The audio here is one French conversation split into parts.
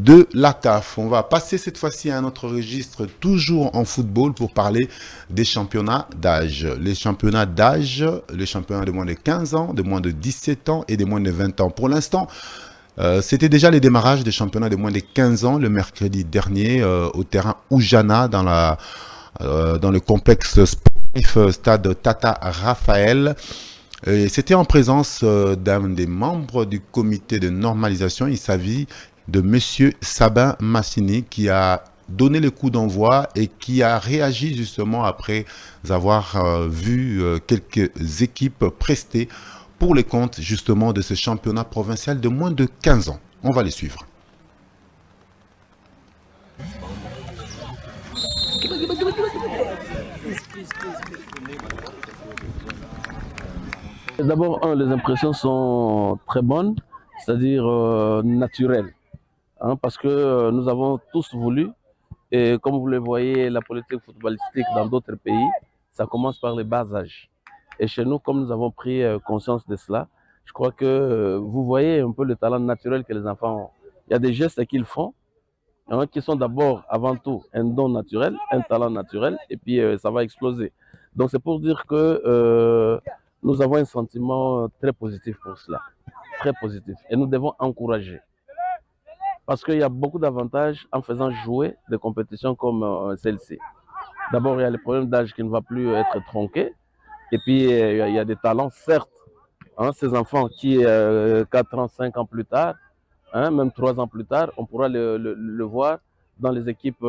de la CAF. On va passer cette fois-ci à un autre registre, toujours en football, pour parler des championnats d'âge. Les championnats d'âge, les championnats de moins de 15 ans, de moins de 17 ans et de moins de 20 ans. Pour l'instant, c'était déjà les démarrages des championnats de moins de 15 ans le mercredi dernier au terrain Oujana dans le complexe sportif stade Tata Raphaël. C'était en présence d'un des membres du comité de normalisation. Il s'agit de Monsieur Sabin Massini qui a donné le coup d'envoi et qui a réagi justement après avoir vu quelques équipes prester pour les comptes justement de ce championnat provincial de moins de 15 ans. On va les suivre. D'abord, les impressions sont très bonnes, c'est-à-dire naturelles, hein, parce que nous avons tous voulu, et comme vous le voyez, la politique footballistique dans d'autres pays, ça commence par les bas âges. Et chez nous, comme nous avons pris conscience de cela, je crois que vous voyez un peu le talent naturel que les enfants ont. Il y a des gestes qu'ils font, hein, qui sont d'abord, avant tout, un don naturel, un talent naturel, et puis ça va exploser. Donc c'est pour dire que nous avons un sentiment très positif pour cela, très positif, et nous devons encourager. Parce qu'il y a beaucoup d'avantages en faisant jouer des compétitions comme celle-ci. D'abord, il y a le problème d'âge qui ne va plus être tronqué, et puis il y a des talents, certes, hein, ces enfants qui, 4 ans, 5 ans plus tard, hein, même 3 ans plus tard, on pourra le voir dans les équipes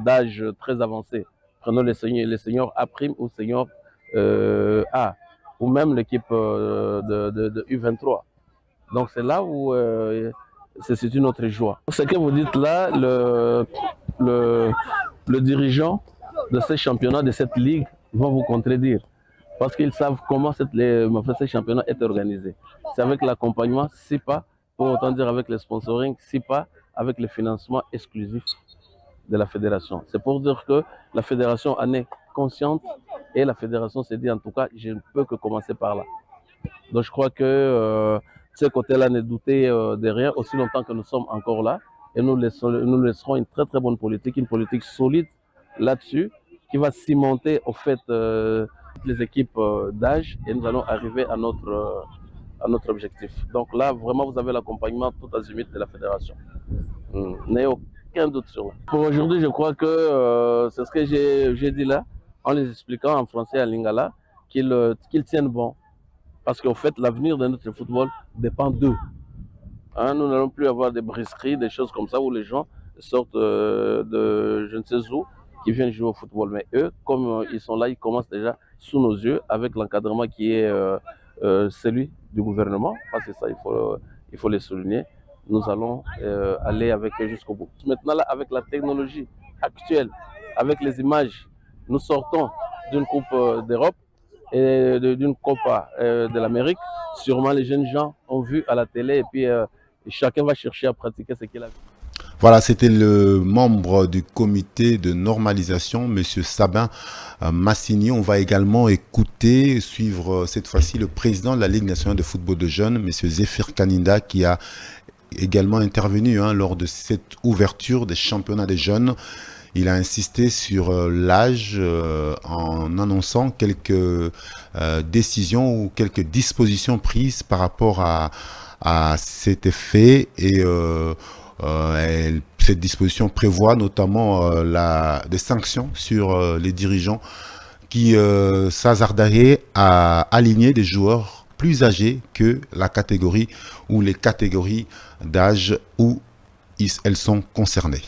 d'âge très avancé. Prenons les seniors A' ou seniors A, ou même l'équipe de U23. Donc c'est là où c'est une autre joie. Ce que vous dites là, le dirigeant de ces championnats, de cette ligue, va vous contredire. Parce qu'ils savent comment ce championnat est organisé. C'est avec l'accompagnement, si pas, pour autant dire avec le sponsoring, si pas avec le financement exclusif de la fédération. C'est pour dire que la fédération en est consciente et la fédération s'est dit en tout cas, je ne peux que commencer par là. Donc je crois que ce côté-là ne doutait de rien aussi longtemps que nous sommes encore là et nous laisserons une très très bonne politique, une politique solide là-dessus qui va cimenter au fait les équipes d'âge et nous allons arriver à notre objectif. Donc là, vraiment, vous avez l'accompagnement tout azimut de la fédération. N'ayez aucun doute sur ça. Pour aujourd'hui, je crois que c'est ce que j'ai dit là, en les expliquant en français et en lingala, qu'ils tiennent bon. Parce qu'en fait, l'avenir de notre football dépend d'eux. Hein, nous n'allons plus avoir des brisqueries, des choses comme ça, où les gens sortent de je ne sais où, qui viennent jouer au football. Mais eux, comme ils sont là, ils commencent déjà sous nos yeux, avec l'encadrement qui est celui du gouvernement, parce que ça, il faut les souligner. Nous allons aller avec eux jusqu'au bout. Maintenant, là, avec la technologie actuelle, avec les images, nous sortons d'une Coupe d'Europe et d'une Copa de l'Amérique. Sûrement, les jeunes gens ont vu à la télé et puis chacun va chercher à pratiquer ce qu'il a vu. Voilà, c'était le membre du comité de normalisation, Monsieur Sabin Massini. On va également suivre cette fois-ci le président de la Ligue nationale de football de jeunes, Monsieur Zéphir Kaninda, qui a également intervenu lors de cette ouverture des championnats des jeunes. Il a insisté sur l'âge en annonçant quelques décisions ou quelques dispositions prises par rapport à cet effet et cette disposition prévoit notamment des sanctions sur les dirigeants qui s'hasarderaient à aligner des joueurs plus âgés que la catégorie ou les catégories d'âge où elles sont concernées.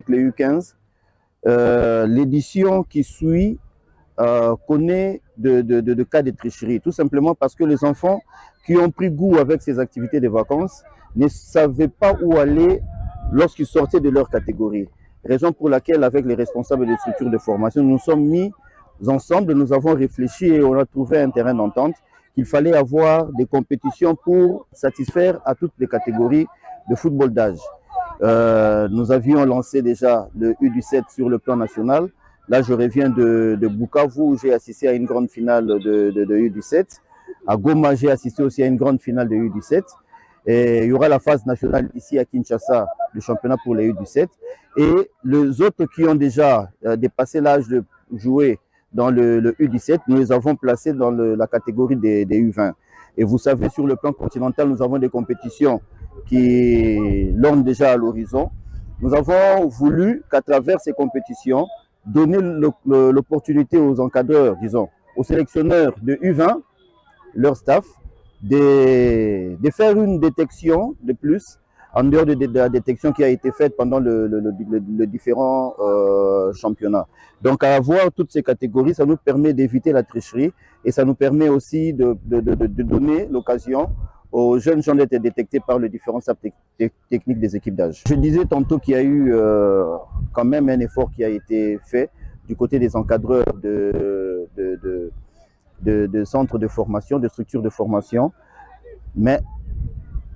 Les U15, l'édition qui suit connaît de cas de tricherie, tout simplement parce que les enfants qui ont pris goût avec ces activités de vacances ne savaient pas où aller lorsqu'ils sortaient de leur catégorie. Raison pour laquelle, avec les responsables des structures de formation, nous nous sommes mis ensemble, nous avons réfléchi et on a trouvé un terrain d'entente qu'il fallait avoir des compétitions pour satisfaire à toutes les catégories de football d'âge. Nous avions lancé déjà le U17 sur le plan national. Là, je reviens de Bukavu où j'ai assisté à une grande finale de U17. À Goma, j'ai assisté aussi à une grande finale de U17. Et il y aura la phase nationale ici à Kinshasa, le championnat pour les U17. Et les autres qui ont déjà dépassé l'âge de jouer dans le U17, nous les avons placés dans la catégorie des U20. Et vous savez, sur le plan continental, nous avons des compétitions qui l'ont déjà à l'horizon. Nous avons voulu qu'à travers ces compétitions, donner l'opportunité aux encadreurs, disons, aux sélectionneurs de U20, leur staff, de faire une détection de plus, en dehors de la détection qui a été faite pendant le différents championnats. Donc, à avoir toutes ces catégories, ça nous permet d'éviter la tricherie et ça nous permet aussi de donner l'occasion aux jeunes gens d'être détectés par les différents techniques des équipes d'âge. Je disais tantôt qu'il y a eu quand même un effort qui a été fait du côté des encadreurs de centres de formation, de structures de formation, mais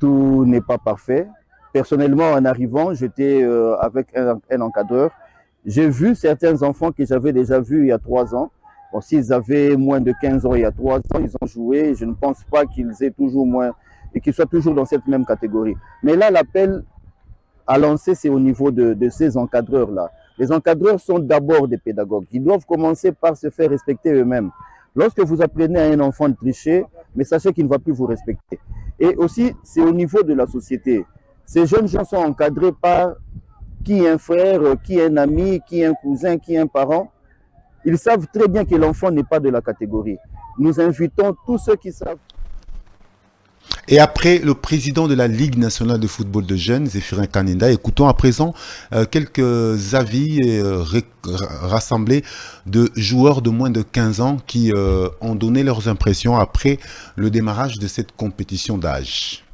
tout n'est pas parfait. Personnellement, en arrivant, j'étais avec un encadreur. J'ai vu certains enfants que j'avais déjà vus il y a 3 ans. Bon, s'ils avaient moins de 15 ans il y a 3 ans, ils ont joué. Je ne pense pas qu'ils aient toujours moins et qu'ils soient toujours dans cette même catégorie. Mais là, l'appel à lancer, c'est au niveau de ces encadreurs-là. Les encadreurs sont d'abord des pédagogues. Ils doivent commencer par se faire respecter eux-mêmes. Lorsque vous apprenez à un enfant de tricher, mais sachez qu'il ne va plus vous respecter. Et aussi, c'est au niveau de la société. Ces jeunes gens sont encadrés par qui est un frère, qui est un ami, qui est un cousin, qui est un parent. Ils savent très bien que l'enfant n'est pas de la catégorie. Nous invitons tous ceux qui savent. Et après, le président de la Ligue nationale de football de jeunes, Zéphirin Kanenda, écoutons à présent quelques avis rassemblés de joueurs de moins de 15 ans qui ont donné leurs impressions après le démarrage de cette compétition d'âge.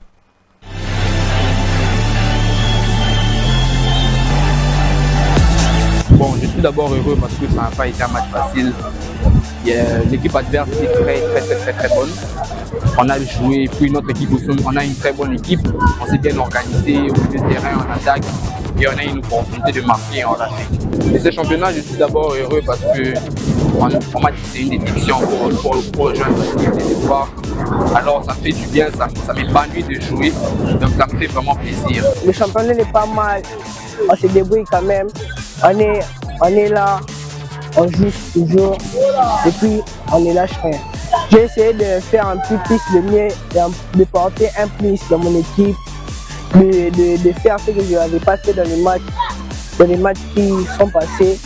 Bon, je suis d'abord heureux parce que ça n'a pas été un match facile. L'équipe adverse est très bonne. On a joué, puis notre équipe aussi, on a une très bonne équipe. On s'est bien organisé au milieu de terrain, en attaque, et on a une opportunité de marquer en attaque. Et ce championnat, je suis d'abord heureux parce que on m'a dit que c'est une détection pour les jeunes, des devoirs. Alors ça me fait du bien, ça m'épanouit de jouer, donc ça me fait vraiment plaisir. Le championnat n'est pas mal, on se débrouille quand même, on est là, on joue toujours, et puis on ne lâche rien. J'ai essayé de faire un peu plus le mien, de porter un plus dans mon équipe, de faire ce que je n'avais pas fait dans les matchs qui sont passés.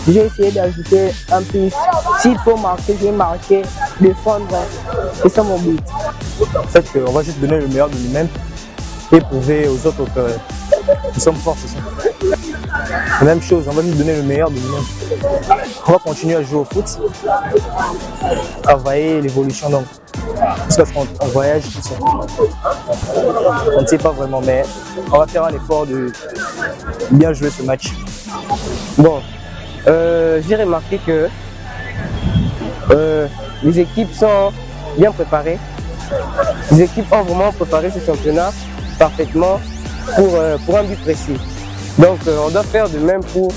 J'ai essayé d'ajouter un plus. S'il faut marquer, je vais marquer, défendre. C'est ça mon but. En fait, on va juste donner le meilleur de nous-mêmes et prouver aux autres que nous sommes forts, c'est ça. La même chose, on va juste donner le meilleur de nous-mêmes. On va continuer à jouer au foot, travailler l'évolution donc. Parce qu'on voyage tout ça. On ne sait pas vraiment, mais on va faire un effort de bien jouer ce match. Bon, j'ai remarqué que les équipes sont bien préparées. Les équipes ont vraiment préparé ce championnat parfaitement pour un but précis. Donc on doit faire de même pour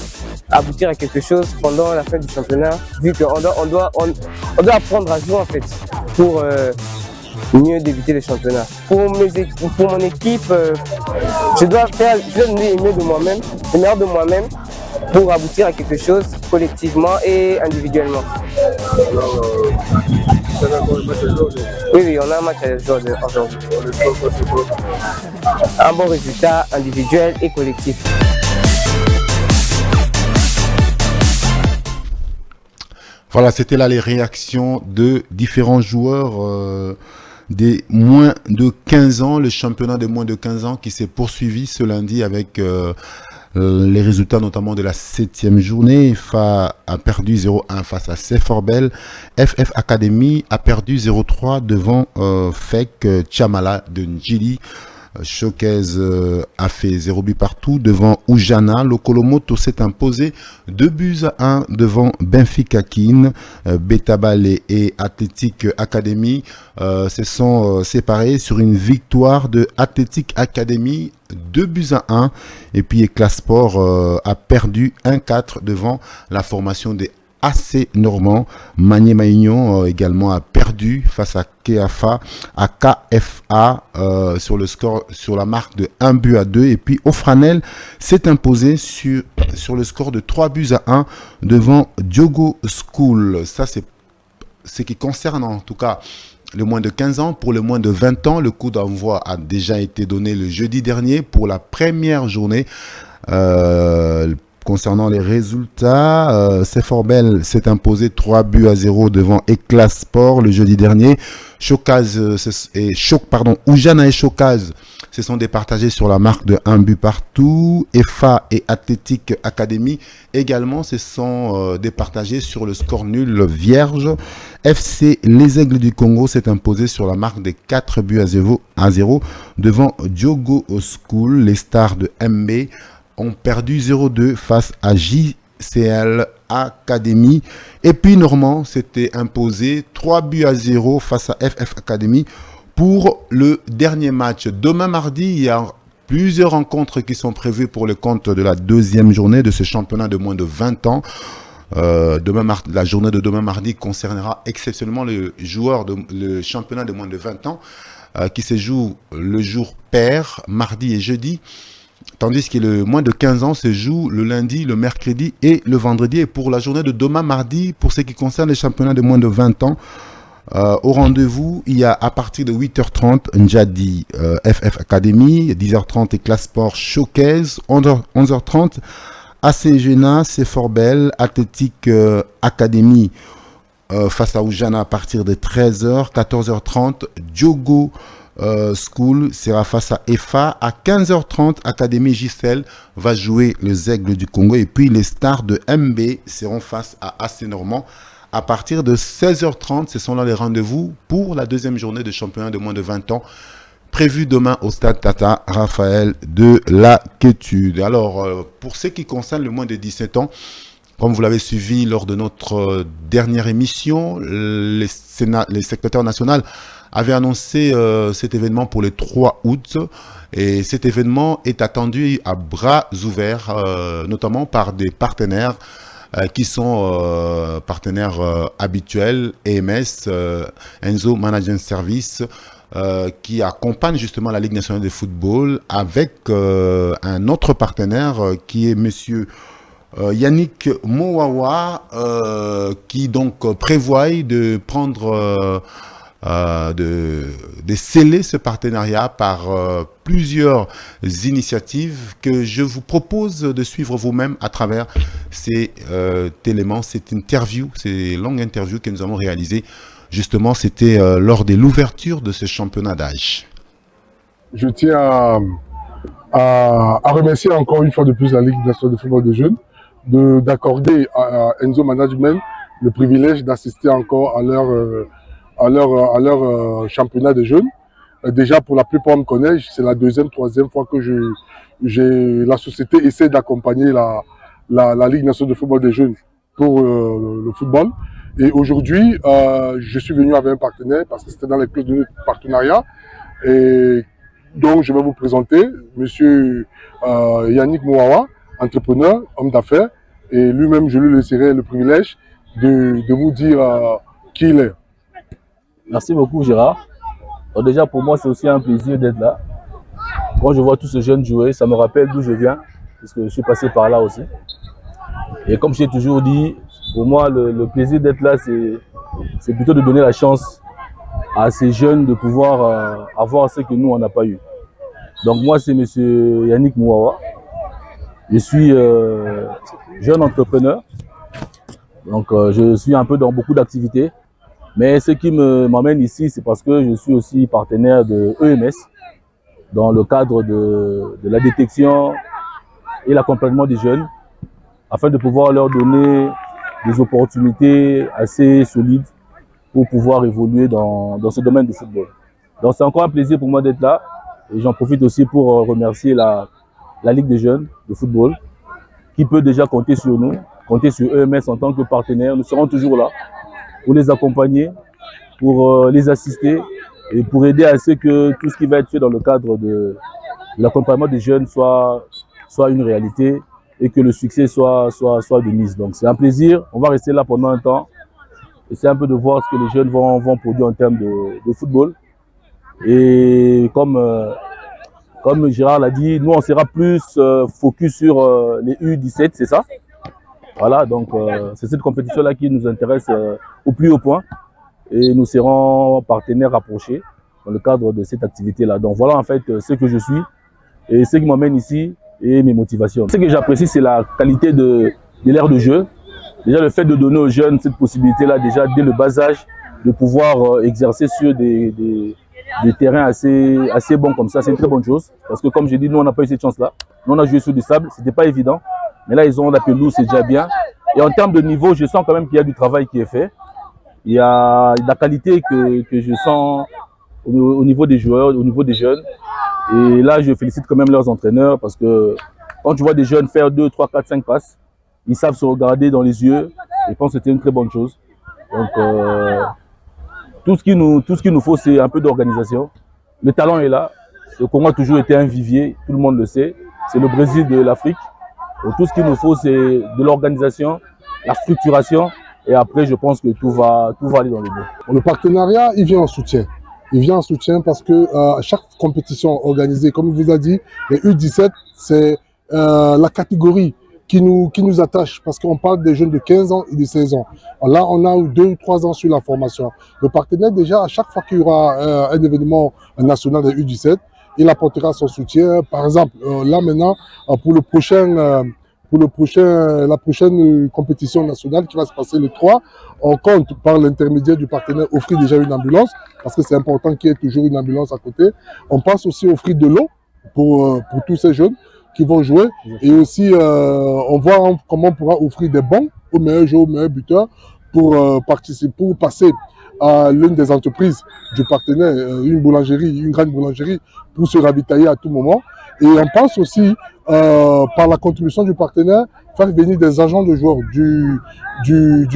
aboutir à quelque chose pendant la fin du championnat, vu qu'on doit apprendre à jouer en fait, pour mieux débuter le championnat. Pour mon équipe, je dois donner le mieux de moi-même, le meilleur de moi-même, pour aboutir à quelque chose collectivement et individuellement. Oui, on a un match à jouer aujourd'hui. Un bon résultat individuel et collectif. Voilà, c'était là les réactions de différents joueurs des moins de 15 ans. Le championnat des moins de 15 ans qui s'est poursuivi ce lundi avec les résultats notamment de la 7e journée. FA a perdu 0-1 face à Seforbel. FF Academy a perdu 0-3 devant FEC Chamala de Njili. Showcase a fait 0 but partout devant Oujana. Lokolomoto s'est imposé 2-1 devant Benfica Kin. Betabale et Athletic Academy se sont séparés sur une victoire de Athletic Academy 2-1. Et puis Eclasport a perdu 1-4 devant la formation des AC Normand. Magné Maignan également a perdu face à KFA sur le score, sur la marque de 1-2. Et puis Ofranel s'est imposé sur le score de 3-1 devant Diogo School. Ça, c'est ce qui concerne en tout cas le moins de 15 ans. Pour le moins de 20 ans, le coup d'envoi a déjà été donné le jeudi dernier pour la première journée. Concernant les résultats, Seforbel s'est imposé 3-0 devant Éclat Sport le jeudi dernier. Oujana et Chocaz se sont départagés sur la marque de 1 but partout. EFA et Athletic Academy également se sont départagés sur le score nul vierge. FC Les Aigles du Congo s'est imposé sur la marque des 4-0 devant Diogo School. Les Stars de MB ont perdu 0-2 face à JCL Academy. Et puis Normand s'était imposé 3-0 face à FF Academy pour le dernier match. Demain mardi, il y a plusieurs rencontres qui sont prévues pour le compte de la deuxième journée de ce championnat de moins de 20 ans. La journée de demain mardi concernera exceptionnellement le championnat de moins de 20 ans qui se joue le jour pair, mardi et jeudi. Tandis que le moins de 15 ans se joue le lundi, le mercredi et le vendredi. Et pour la journée de demain mardi, pour ce qui concerne les championnats de moins de 20 ans, au rendez-vous, il y a à partir de 8h30 Ndjadi FF Academy, 10h30 Éclat Sport Showcase, 11h30 AC Jena, Seforbel, Athletic Academy face à Oujana à partir de 13h, 14h30 Diogo School sera face à EFA. À 15h30, Académie Giselle va jouer les Aigles du Congo. Et puis les Stars de MB seront face à AC Normand. À partir de 16h30, ce sont là les rendez-vous pour la deuxième journée de championnat de moins de 20 ans. Prévu demain au stade Tata Raphaël de la Quétude. Alors, pour ce qui concerne le moins de 17 ans, comme vous l'avez suivi lors de notre dernière émission, les secrétaires nationaux avait annoncé cet événement pour le 3 août et cet événement est attendu à bras ouverts, notamment par des partenaires qui sont partenaires habituels, EMS, Enzo Management Service, qui accompagne justement la Ligue nationale de football avec un autre partenaire qui est monsieur Yannick Mowawa, qui donc prévoit de prendre de sceller ce partenariat par plusieurs initiatives que je vous propose de suivre vous-même à travers cet élément, cette interview, ces longues interviews que nous avons réalisées. Justement, c'était lors de l'ouverture de ce championnat d'âge. Je tiens à remercier encore une fois de plus la Ligue nationale de football des jeunes d'accorder à Enzo Management le privilège d'assister encore à leur championnat des jeunes. Déjà, pour la plupart me connaissent, c'est la deuxième, troisième fois que la société essaie d'accompagner la Ligue nationale de football des jeunes pour le football. Et aujourd'hui, je suis venu avec un partenaire parce que c'était dans les clauses de notre partenariat. Et donc, je vais vous présenter monsieur Yannick Mowawa, entrepreneur, homme d'affaires. Et lui-même, je lui laisserai le privilège de vous dire qui il est. Merci beaucoup Gérard. Alors déjà pour moi c'est aussi un plaisir d'être là. Quand je vois tous ces jeunes jouer, ça me rappelle d'où je viens, parce que je suis passé par là aussi. Et comme j'ai toujours dit, pour moi le plaisir d'être là, c'est plutôt de donner la chance à ces jeunes de pouvoir avoir ce que nous on n'a pas eu. Donc moi c'est monsieur Yannick Mowawa. Je suis jeune entrepreneur. Donc je suis un peu dans beaucoup d'activités. Mais ce qui m'amène ici, c'est parce que je suis aussi partenaire de EMS dans le cadre de la détection et l'accompagnement des jeunes afin de pouvoir leur donner des opportunités assez solides pour pouvoir évoluer dans ce domaine du football. Donc c'est encore un plaisir pour moi d'être là et j'en profite aussi pour remercier la Ligue des jeunes de football qui peut déjà compter sur nous, compter sur EMS en tant que partenaire. Nous serons toujours là pour les accompagner, pour les assister et pour aider à ce que tout ce qui va être fait dans le cadre de l'accompagnement des jeunes soit une réalité et que le succès soit de mise. Donc c'est un plaisir, on va rester là pendant un temps, essayer un peu de voir ce que les jeunes vont produire en termes de football. Et comme Gérard l'a dit, nous on sera plus focus sur les U17, c'est ça? Voilà, donc c'est cette compétition-là qui nous intéresse au plus haut point. Et nous serons partenaires rapprochés dans le cadre de cette activité-là. Donc voilà en fait ce que je suis et ce qui m'emmène ici et mes motivations. Ce que j'apprécie, c'est la qualité de l'aire de jeu. Déjà le fait de donner aux jeunes cette possibilité-là, déjà dès le bas âge, de pouvoir exercer sur des terrains assez bons comme ça, c'est une très bonne chose. Parce que comme j'ai dit, nous on n'a pas eu cette chance-là. Nous on a joué sur du sable, c'était pas évident. Mais là ils ont la pelouse, c'est déjà bien. Et en termes de niveau, je sens quand même qu'il y a du travail qui est fait. Il y a la qualité que je sens au niveau des joueurs, au niveau des jeunes. Et là, je félicite quand même leurs entraîneurs parce que quand tu vois des jeunes faire 2, 3, 4, 5 passes, ils savent se regarder dans les yeux. Et je pense que c'était une très bonne chose. Donc, tout ce qu'il nous faut, c'est un peu d'organisation. Le talent est là. Le Congo a toujours été un vivier, tout le monde le sait. C'est le Brésil de l'Afrique. Tout ce qu'il nous faut, c'est de l'organisation, la structuration. Et après, je pense que tout va aller dans le bon. Le partenariat, il vient en soutien. Il vient en soutien parce que chaque compétition organisée, comme il vous a dit, les U17, c'est la catégorie qui nous attache parce qu'on parle des jeunes de 15 ans et de 16 ans. Là, on a 2 ou 3 ans sur la formation. Le partenaire, déjà, à chaque fois qu'il y aura un événement national des U17, il apportera son soutien. Par exemple, là maintenant, pour la prochaine compétition nationale qui va se passer le 3, on compte par l'intermédiaire du partenaire offrir déjà une ambulance parce que c'est important qu'il y ait toujours une ambulance à côté. On pense aussi offrir de l'eau pour tous ces jeunes qui vont jouer et aussi on voit comment on pourra offrir des bons aux meilleurs joueurs, aux meilleurs buteurs pour participer, pour passer à l'une des entreprises du partenaire, une boulangerie, une grande boulangerie pour se ravitailler à tout moment. Et on pense aussi, par la contribution du partenaire, faire venir des agents de joueurs du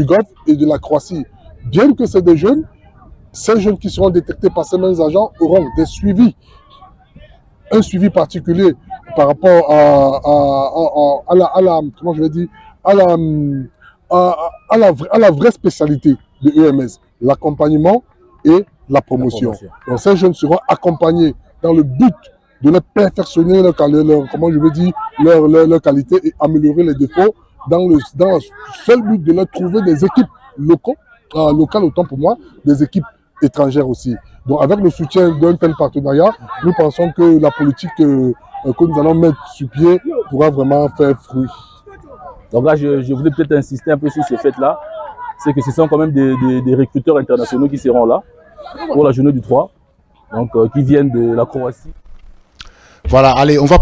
Golfe et de la Croatie. Bien que c'est des jeunes, ces jeunes qui seront détectés par ces mêmes agents auront des suivis, un suivi particulier par rapport à la vraie spécialité de EMS, l'accompagnement et la promotion. Donc ces jeunes seront accompagnés dans le but de leur perfectionner leur qualité et améliorer les défauts dans le seul but de leur trouver des équipes locales autant pour moi, des équipes étrangères aussi. Donc avec le soutien d'un tel partenariat, nous pensons que la politique que nous allons mettre sur pied pourra vraiment faire fruit. Donc là, je voulais peut-être insister un peu sur ce fait-là, c'est que ce sont quand même des recruteurs internationaux qui seront là pour la journée du 3, donc qui viennent de la Croatie. Voilà, allez, on va